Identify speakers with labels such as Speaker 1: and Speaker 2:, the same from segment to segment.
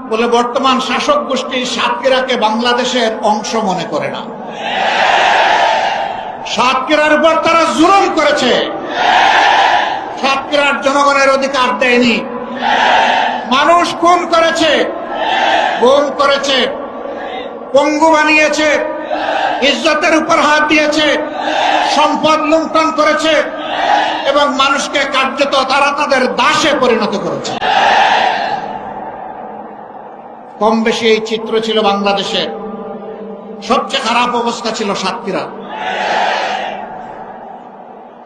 Speaker 1: বলে বর্তমান শাসক গোষ্ঠী সাতক্ষীরাকে বাংলাদেশের অংশ মনে করে না। সাতক্ষীরার উপর তারা জুলুম করেছে, সাতক্ষীরার জনগণের অধিকার দেয়নি, মানুষ খুন করেছে, গুম করেছে, পঙ্গু বানিয়েছে, ইজ্জতের উপর হাত দিয়েছে, সম্পদ লুণ্ঠন করেছে এবং মানুষকে কার্যত তারা তাদের দাসে পরিণত করেছে। কম বেশি এই চিত্র ছিল বাংলাদেশের। সবচেয়ে খারাপ অবস্থা ছিল সাতক্ষীরা।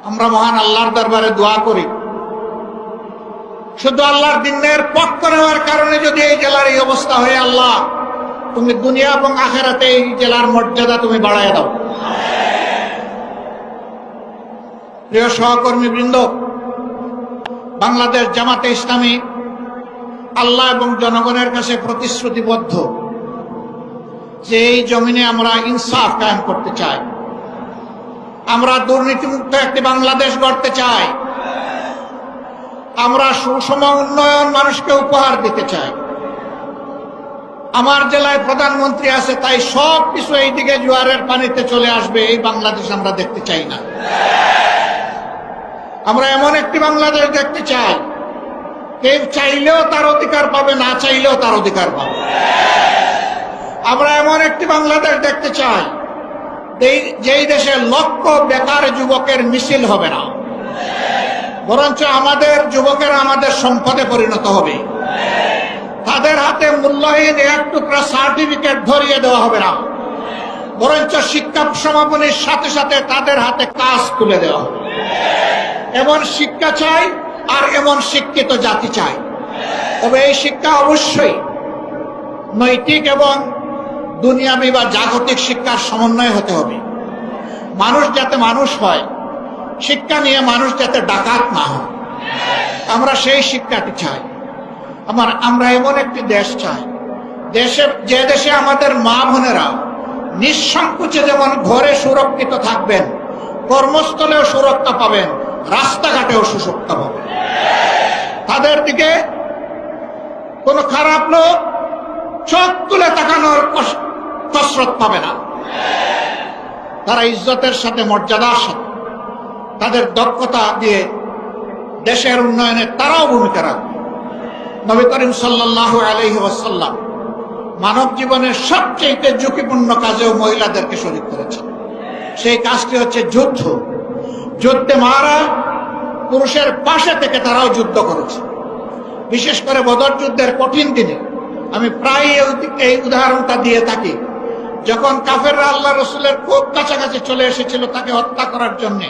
Speaker 1: আমরা মহান আল্লাহর দরবারে দোয়া করি, শুধু আল্লাহর দিনের পক্ষ নেওয়ার কারণে যদি এই জেলার এই অবস্থা হয়, আল্লাহ তুমি দুনিয়া এবং আখিরাতে এই জেলার মর্যাদা তুমি বাড়ায় দাও। প্রিয় সহকর্মী বৃন্দ, বাংলাদেশ জামাতে ইসলামী আল্লাহ এবং জনগণের কাছে প্রতিশ্রুতিবদ্ধ যে এই জমিনে আমরা ইনসাফ কায়েম করতে চাই, আমরা দুর্নীতিমুক্ত একটি বাংলাদেশ গড়তে চাই, আমরা সুষম উন্নয়ন মানুষকে উপহার দিতে চাই। আমার জেলায় প্রধানমন্ত্রী আছে, তাই সব কিছু এইদিকে জোয়ারের পানিতে চলে আসবে, এই বাংলাদেশ আমরা দেখতে চাই না। আমরা এমন একটি বাংলাদেশ দেখতে চাই, কেউ চাইলেও তার অধিকার পাবে, না চাইলেও তার অধিকার পাবে। আমরা এমন একটি বাংলাদেশ দেখতে চাই যেই দেশে লক্ষ বেকার যুবকের মিছিল হবে না, বরঞ্চ আমাদের যুবকেরা আমাদের সম্পদে পরিণত হবে। তাদের হাতে মূল্যহীন এক টুকরা সার্টিফিকেট ধরিয়ে দেওয়া হবে না, বরঞ্চ শিক্ষা সমাপনীর সাথে সাথে তাদের হাতে কাজ তুলে দেওয়া হবে। এমন শিক্ষা চাই আর এমন শিক্ষিত জাতি চাই। তবে এই শিক্ষা অবশ্যই নৈতিক এবং দুনিয়াবী বা জাগতিক শিক্ষার সমন্বয় হতে হবে। মানুষ যাতে মানুষ হয়, শিক্ষা নিয়ে মানুষ যাতে ডাকাত না হয়, আমরা সেই শিক্ষাটি চাই। আমরা এমন একটি দেশ চাই, যে দেশে আমাদের মা বোনেরা নিঃসংকোচে যেমন ঘরে সুরক্ষিত থাকবেন, কর্মস্থলেও সুরক্ষা পাবেন, রাস্তাঘাটেও সুরক্ষা পাবেন। তাদের দিকে কোন খারাপ লোক চোখ তুলে তাকানোর কসরত পাবে না। তারা ইজ্জতের সাথে, মর্যাদার সাথে, তাদের দক্ষতা দিয়ে দেশের উন্নয়নে তারাও ভূমিকা রাখবে। নবী করিম সাল্লাল্লাহু আলাইহি ওয়াসাল্লাম মানব জীবনের সবচেয়ে ঝুঁকিপূর্ণ কাজেও মহিলাদেরকে শরীক করেছেন। সেই কাজটি হচ্ছে যুদ্ধ। যুদ্ধে মারা পুরুষের পাশে থেকে তারাও যুদ্ধ করেছে। বিশেষ করে বদর যুদ্ধের কঠিন দিনে আমি প্রায় এই উদাহরণটা দিয়ে থাকি। যখন কাফেররা আল্লাহ রসুলের খুব কাছাকাছি চলে এসেছিল তাকে হত্যা করার জন্য,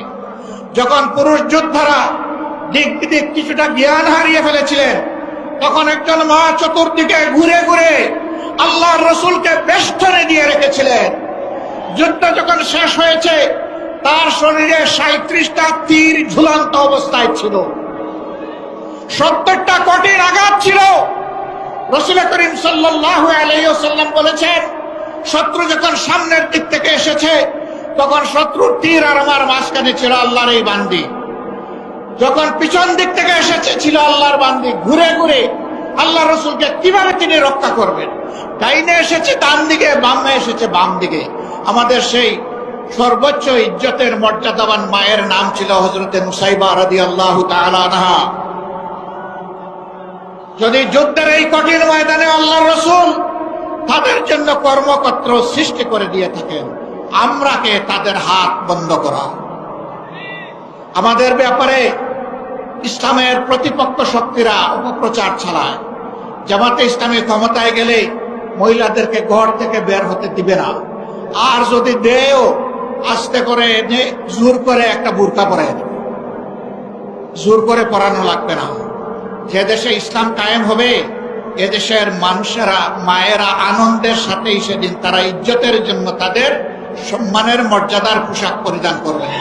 Speaker 1: যখন পুরুষ যোদ্ধারা দিক বিদিক কিছুটা জ্ঞান হারিয়ে ফেলেছিলেন, তখন একজন মা চতুর্দিকে ঘুরে ঘুরে আল্লাহ রসুলকে বেষ্টনে দিয়ে রেখেছিলেন। যুদ্ধ যখন শেষ হয়েছে, তার শরীরে 37টা তীর ঝুলন্ত অবস্থায় ছিল, 70টা কঠিন আঘাত ছিল। রাসূল করিম সাল্লাল্লাহু আলাইহি ওয়াসাল্লাম বলেছেন, শত্রু যখন সামনের দিক থেকে এসেছে, তখন শত্রুর তীর আর আমার মাঝখানে ছিল আল্লাহর এই বান্দি। যখন পিছন দিক থেকে এসেছে, ছিল আল্লাহর বান্দি। ঘুরে ঘুরে আল্লাহ রসুলকে কিভাবে তিনি রক্ষা করবেন? ডাইনে এসেছে ডান দিকে, বামে এসেছে বাম দিকে। আমাদের সেই সর্বোচ্চ ইজ্জতের মর্যাদাবান মায়ের নাম ছিল হযরতে নুসাইবা রাদিয়াল্লাহু তাআলা আনহা। যদি যুদ্ধের এই কঠিন ময়দানে আল্লাহর রসুল তাদের জন্য কর্মক্ষেত্র সৃষ্টি করে দিয়ে থাকেন, আমরা কে তাদের হাত বন্ধ করা? আমাদের ব্যাপারে ইসলামের প্রতিপক্ষ শক্তিরা অপপ্রচার চালায়। জামাতে ইসলামী ক্ষমতায় গেলে মহিলাদেরকে ঘর থেকে বের হতে দিবে না, আর যদি দেও আস্তে করে জোর করে একটা বুরকা পরায় দেবে। জোর করে পরানো লাগবে না। যে দেশে ইসলাম কায়েম হবে, এদেশের মানুষেরা, মায়েরা আনন্দের সাথেই সেদিন তারা ইজ্জতের জন্য তাদের সম্মানের মর্যাদার পোশাক পরিধান করবেন।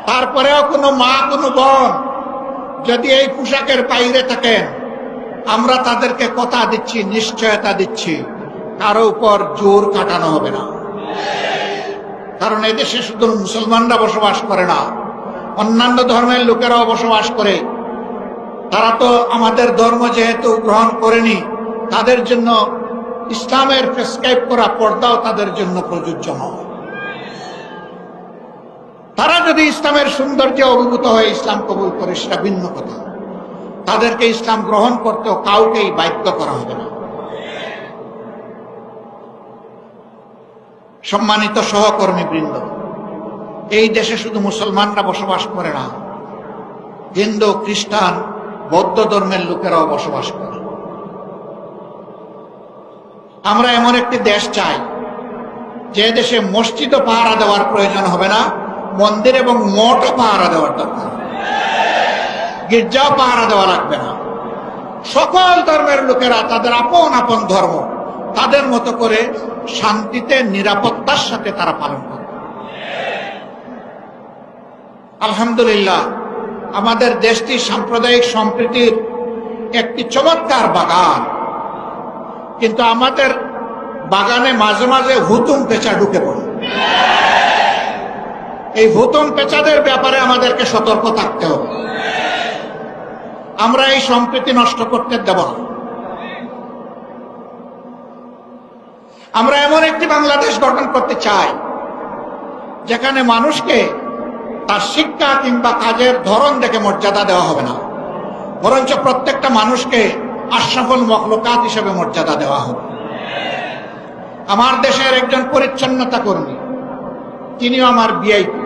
Speaker 1: তারপরেও কোনো মা, কোনো বোন যদি এই পোশাকের বাইরে থাকেন, আমরা তাদেরকে কথা দিচ্ছি, নিশ্চয়তা দিচ্ছি, কারো উপর জোর কাটানো হবে না। কারণ এদেশে শুধু মুসলমানরা বসবাস করে না, অন্যান্য ধর্মের লোকেরাও বসবাস করে। তারা তো আমাদের ধর্ম যেহেতু গ্রহণ করেনি, তাদের জন্য ইসলামের প্রেসক্রাইব করা পর্দাও তাদের জন্য প্রযোজ্য নয়। তারা যদি ইসলামের সৌন্দর্যে অভিভূত হয়ে ইসলাম কবুল করে সেটা ভিন্ন কথা, তাদেরকে ইসলাম গ্রহণ করতেও কাউকেই বাধ্য করা হবে না। সম্মানিত সহকর্মী বৃন্দ, এই দেশে শুধু মুসলমানরা বসবাস করে না, হিন্দু, খ্রিস্টান, বৌদ্ধ ধর্মের লোকেরাও বসবাস করে। আমরা এমন একটি দেশ চাই যে দেশে মসজিদও পাহারা দেওয়ার প্রয়োজন হবে না, মন্দির এবং মঠও পাহারা দেওয়ার দরকার, গির্জাও পাহারা দেওয়া লাগবে না। সকল ধর্মের লোকেরা তাদের আপন আপন ধর্ম তাদের মতো করে শান্তিতে নিরাপত্তার সাথে তারা পালন করে। আলহামদুলিল্লাহ, আমাদের দেশটি সাম্প্রদায়িক সম্প্রীতির একটি চমৎকার বাগান, কিন্তু আমাদের বাগানে মাঝে মাঝে হুতুম পেঁচা ঢুকে পড়ে। এই হুতুম পেঁচাদের ব্যাপারে আমাদেরকে সতর্ক থাকতে হবে। আমরা এই সম্প্রীতি নষ্ট করতে দেব না। আমরা এমন একটি বাংলাদেশ গঠন করতে চাই যেখানে মানুষকে তার শিক্ষা কিংবা কাজের ধরন দেখে মর্যাদা দেওয়া হবে না, বরঞ্চ প্রত্যেকটা মানুষকে আশরাফুল মখলুকাত হিসেবে মর্যাদা দেওয়া হবে। আমার দেশের একজন পরিচ্ছন্নতা কর্মী, তিনিও আমার ভিআইপি।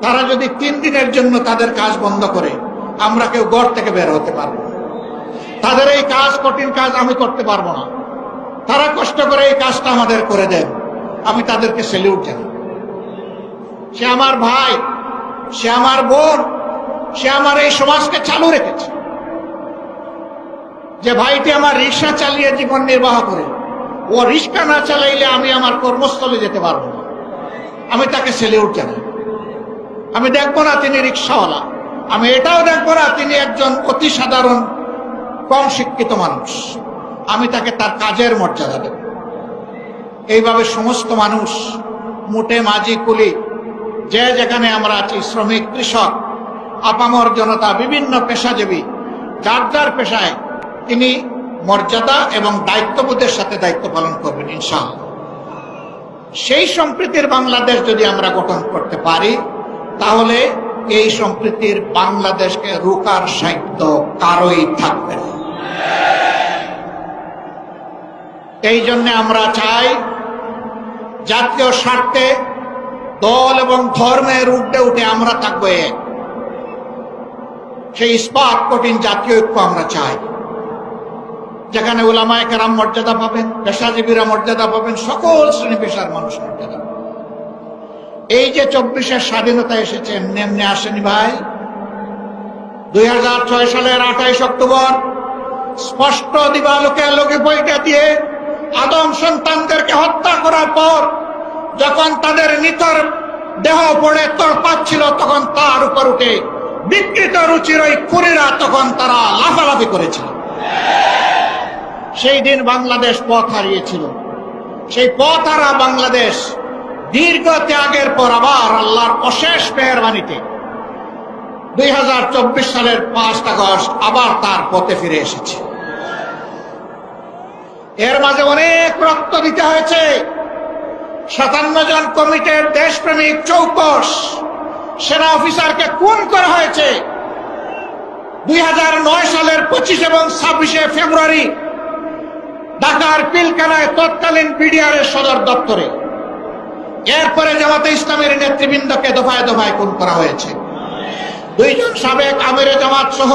Speaker 1: তারা যদি 3 দিনের জন্য তাদের কাজ বন্ধ করে, আমরা কেউ ঘর থেকে বের হতে পারবো না। তাদের এই কাজ, কঠিন কাজ আমি করতে পারবো না। তারা কষ্ট করে এই কাজটা আমাদের করে দেন, আমি তাদেরকে সেলিউট জানাই। সে আমার ভাই, সে আমার বোন, সে আমার এই সমাজকে চালু রেখেছে। যে ভাইটি আমার রিক্সা চালিয়ে জীবন নির্বাহ করে, ও রিক্সা না চালাইলে আমি আমার কর্মস্থলে যেতে পারবো না, আমি তাকে সেলিউট জানাই। আমি দেখবো না তিনি রিক্সাওয়ালা, আমি এটাও দেখবো না তিনি একজন অতি সাধারণ কম শিক্ষিত মানুষ, আমি তাকে তার কাজের মর্যাদা দেব। এইভাবে সমস্ত মানুষ, মুটে মাঝি কুলি, যে যেখানে আমরা আছি, শ্রমিক, কৃষক, আপামর জনতা, বিভিন্ন পেশাজীবী, যার যার পেশায় তিনি মর্যাদা এবং দায়িত্ববোধের সাথে দায়িত্ব পালন করবেন ইনশাআল্লাহ। সেই সম্প্রীতির বাংলাদেশ যদি আমরা গঠন করতে পারি, তাহলে এই সম্প্রীতির বাংলাদেশকে রোকার সাহিত্য কারোই থাকবে না। এই জন্য আমরা চাই জাতীয় স্বার্থে দল এবং ধর্মের ঊর্ধ্বে উঠে আমরা থাকবো এক। সেই ইস্পাত কঠিন জাতীয় ঐক্য আমরা চাই, যেখানে উলামায়ে কেরাম মর্যাদা পাবেন, পেশাজীবীরা মর্যাদা পাবেন, সকল শ্রেণী পেশার মানুষ মর্যাদা পাবেন। এই যে 24-এর স্বাধীনতা এসেছে এমনি এমনি আসেনি ভাই। 2006 সালের 28 অক্টোবর স্পষ্ট দিবালোকে লোকে বইটা দিয়ে আদম সন্তানদেরকে হত্যা করার পর যখন তাদের নিথর দেহ পড়ে তড়পাচ্ছিল, তখন তার উপর উঠে বিকৃত রুচির ওই খুনিরা তখন তারা লাফালাফি করেছিল। সেই দিন বাংলাদেশ পথ হারিয়েছিল। সেই পথ হারা বাংলাদেশ দীর্ঘ ত্যাগের পর আবার আল্লাহর অশেষ মেহেরবানিতে 2024 সালের 5 আগস্ট আবার তার পথে ফিরে এসেছে। এর মাঝে অনেক রক্ত দিতে হয়েছে। 57 জন কমিটির দেশপ্রেমিক চৌকস সেনা অফিসারকে খুন করা হয়েছে 2009 সালের 25 এবং 26 ফেব্রুয়ারি ঢাকার পিলখানায় তৎকালীন বিডিআরের সদর দপ্তরে। এরপরে জামাতে ইসলামের নেতৃবৃন্দকে দফায় দফায় খুন করা হয়েছে। 2 জন সাবেক আমিরে জামাত সহ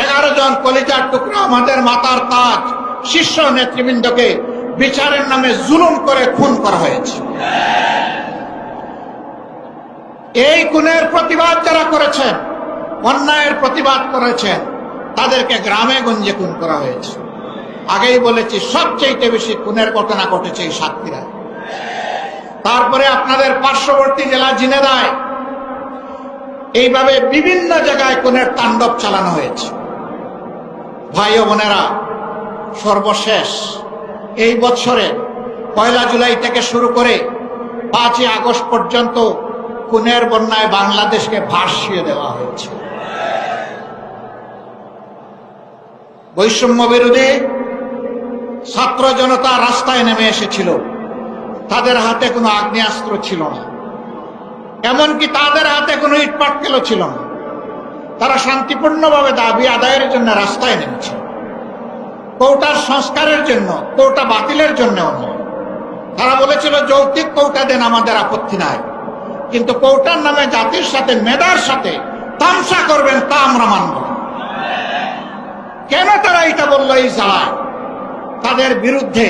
Speaker 1: 11 জন কলিজার টুকরা, আমাদের মাতার তাজ শীর্ষ নেতৃবৃন্দকে বিচারের নামে জুলুম করে খুন করা হয়েছে। এই খুনের প্রতিবাদ যারা করেছেন, অন্যায়ের প্রতিবাদ করেছেন, তাদেরকে গ্রামে গঞ্জে খুন করা হয়েছে। আগেই বলেছি, সবচেয়ে বেশি খুনের ঘটনা ঘটেছে এই সাতক্ষীরায়। তারপরে আপনাদের পার্শ্ববর্তী জেলা ঝিনাইদহে এইভাবে বিভিন্ন জায়গায় খুনের তাণ্ডব চালানো হয়েছে। ভাই ও বোনেরা, সর্বশেষ এই বছরে 1 জুলাই থেকে শুরু করে 5 আগস্ট পর্যন্ত খুনের বন্যায় বাংলাদেশকে ভাসিয়ে দেওয়া হয়েছে। বৈষম্য বিরোধী ছাত্র জনতা রাস্তায় নেমে এসেছিল। তাদের হাতে কোনো আগ্নেয়াস্ত্র ছিল না, এমনকি তাদের হাতে কোনো ইটপাটকেলও ছিল না। তারা শান্তিপূর্ণভাবে দাবি আদায়ের জন্য রাস্তায় নেমেছিল। কোটার সংস্কারের জন্য, কোটা বাতিলের জন্য নয়। তারা বলেছিল যৌক্তিক কোটা দেন, আমাদের আপত্তি নাই, কিন্তু কোটার নামে জাতির সাথে, মেধার সাথে তামসা করবেন তা আমরা মানব না। কেন তারা এটা বললো? এই জ্বালায় তাদের বিরুদ্ধে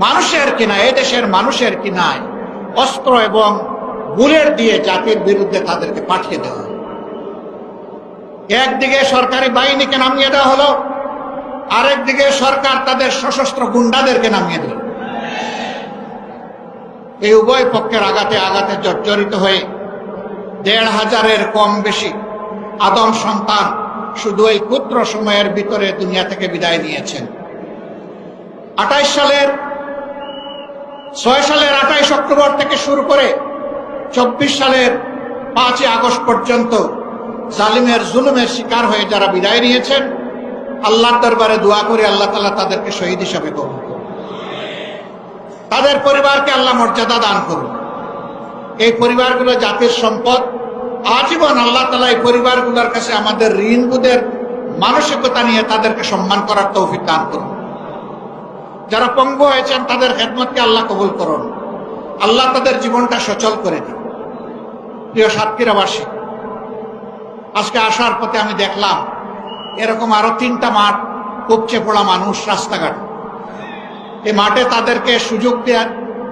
Speaker 1: মানুষের কিনা, এদেশের মানুষের কিনায় অস্ত্র এবং বুলেট দিয়ে জাতির বিরুদ্ধে তাদেরকে পাঠিয়ে দেওয়া হয়। একদিকে সরকারি বাহিনীকে নামিয়ে দেওয়া হলো, আরেকদিকে সরকার তাদের সশস্ত্র গুন্ডাদেরকে নামিয়ে দিল। এই উভয় পক্ষের আঘাতে আঘাতে জর্জরিত হয়ে ১৫০০-এর কম বেশি আদম সন্তান শুধু এই ক্ষুদ্র সময়ের ভিতরে দুনিয়া থেকে বিদায় নিয়েছেন। ৬ সালের ২৮ অক্টোবর থেকে শুরু করে ২৪ সালের ৫ই আগস্ট পর্যন্ত জালিমের জুলুমের শিকার হয়ে যারা বিদায় নিয়েছেন, আল্লাহর দরবারে দোয়া করে আল্লাহ তাআলা তাদেরকে শহীদ হিসাবে কবুল করুন। তাদের পরিবারকে আল্লাহ মর্যাদা দান করুন। এই পরিবারগুলো জাতির সম্পদ। আজীবন আল্লাহ তাআলা এই পরিবারগুলোর কাছে আমাদের ঋণবোধের মানসিকতা নিয়ে তাদেরকে সম্মান করার তৌফিক দান করুন। যারা পঙ্গু হয়েছেন তাদের খেদমতকে আল্লাহ কবুল করুন। আল্লাহ তাদের জীবনটা সচল করে দিন। প্রিয় সাতক্ষীরাবাসী, আজকে আসার পথে আমি দেখলাম এরকম আরো ৩টা মাঠ উপচে পড়া মানুষ রাস্তাঘাট। এই মাঠে তাদেরকে সুযোগ দেওয়া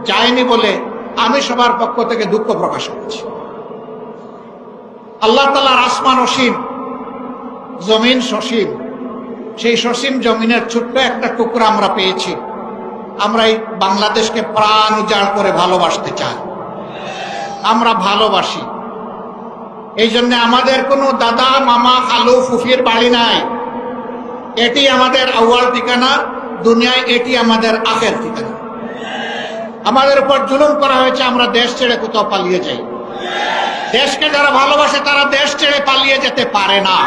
Speaker 1: যায়নি বলে আমি সবার পক্ষ থেকে দুঃখ প্রকাশ করছি। আল্লাহ তাআলার আসমান অসীম, জমিন সসীম। সেই সসীম জমিনের ছোট্ট একটা টুকরা আমরা পেয়েছি। আমরা এই বাংলাদেশকে প্রাণ উজাড় করে ভালোবাসতে চাই। আমরা ভালোবাসি। এই জন্য আমাদের কোনো দাদা, মামা, খালু, ফুফির বাড়ি নাই। এটি আমাদের আউয়াল ঠিকানা দুনিয়ায়, এটি আমাদের আখের ঠিকানা। আমাদের উপর জুলুম করা হয়েছে, আমরা দেশ ছেড়ে কোথাও পালিয়ে যাই। দেশকে যারা ভালোবাসে তারা দেশ ছেড়ে পালিয়ে যেতে পারে না।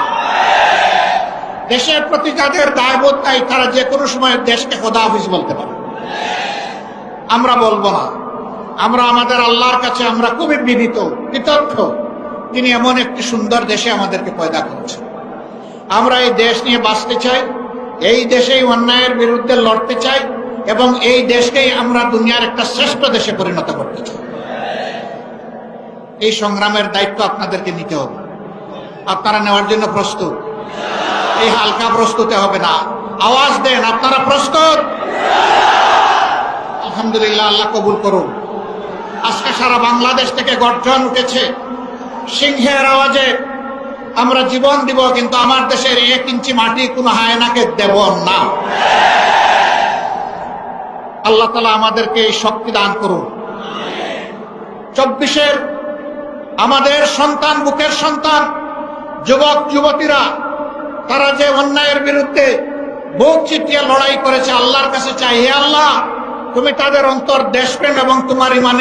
Speaker 1: দেশের প্রতি যাদের দায়বোধ নাই তারা যে কোনো সময় দেশকে খোদা হাফিজ বলতে পারে। আমরা বলবো না। আমরা আমাদের আল্লাহর কাছে আমরা খুবই বিনীত, কৃতজ্ঞ। তিনি এমন একটি সুন্দর দেশে আমাদেরকে পয়দা করেছেন। আমরা এই দেশ নিয়ে বাঁচতে চাই, এই দেশেই অন্যায়ের বিরুদ্ধে লড়তে চাই এবং এই দেশকেই আমরা দুনিয়ার একটা শ্রেষ্ঠ দেশে পরিণত করতে চাই। এই সংগ্রামের দায়িত্ব আপনাদেরকে নিতে হবে। আপনারা নেওয়ার জন্য প্রস্তুত? এই হালকা প্রস্তুতে হবে না। আওয়াজ দেন, আপনারা প্রস্তুত? আলহামদুলিল্লাহ, আল্লাহ কবুল করুন। আজকে সারা বাংলাদেশ থেকে গর্জন উঠেছে সিংহের আওয়াজে। আমরা জীবন দিব, কিন্তু আমার দেশের ১ ইঞ্চি মাটি কোনো হায়নাকে দেব না। আল্লাহ তাআলা আমাদেরকে এই শক্তি দান করুন। ২৪-এর আমাদের সন্তান, বুকের সন্তান, যুবক যুবতীরা, তারা যে অন্যায়ের বিরুদ্ধে বুক চিতিয়ে লড়াই করেছে, আল্লাহর কাছে চাই, হে আল্লাহ, তুমি তাদের অন্তর দেশপ্রেম এবং তোমার ইমান